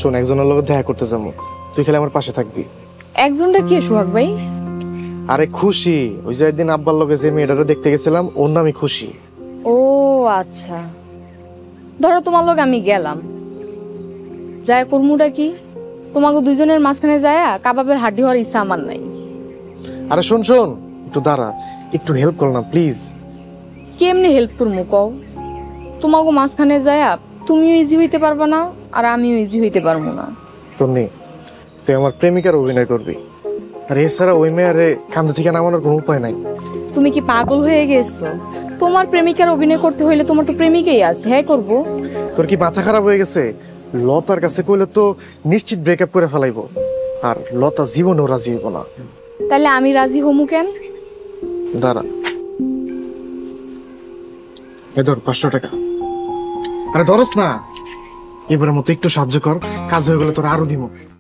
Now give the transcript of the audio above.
শোন, একজনের লোক দেখা করতে যাবো, তুই খালি আমার পাশে থাকবি। একজনটা কি সোহাগ ভাই? আরে খুশি, ওই যে একদিন আব্বার লোকে যে মেয়েটারে দেখতে গেছিলাম, ওর নামই খুশি। ও আচ্ছা, ধরো তোমার লোক আমি গেলাম, যায় কর্মুটা কি? তোমাকে দুইজনের মাঝখানে যায় কাবাবের হাড্ডি হওয়ার ইচ্ছা আমার নাই। আরে শোন শোন, একটু দাঁড়া, একটু হেল্প কর না প্লিজ। কেমনি হেল্প করবো কও? তোমাকে মাঝখানে যায় তুমিও ইজি হইতে পারবে না, আর আমিও ইজি হইতে পারবো না। তোর নেই, তুই আমার প্রেমিকার অভিনয় করবি, আর এছাড়া ওই মেয়েরে কান্দে থেকে নামানোর কোনো উপায় নাই। তুমি কি পাগল হয়ে গেছো? তোমার প্রেমিকার অভিনয় করতে হইলে তোমার তো প্রেমিকাই আছে, হ্যাঁ করবো। তোর কি মাথা খারাপ হয়ে গেছে? লতার কাছে কইলে তো নিশ্চিত ব্রেকআপ করে ফেলাইবো, আর লতা জীবনেও রাজি হইব না। তাহলে আমি রাজি হমু কেন? দাঁড়া, এ ধর 500 টাকা। আরে ধরস না, এবারের মতো একটু সাহায্য কর, কাজ হয়ে গেলে তোর আরো দিব।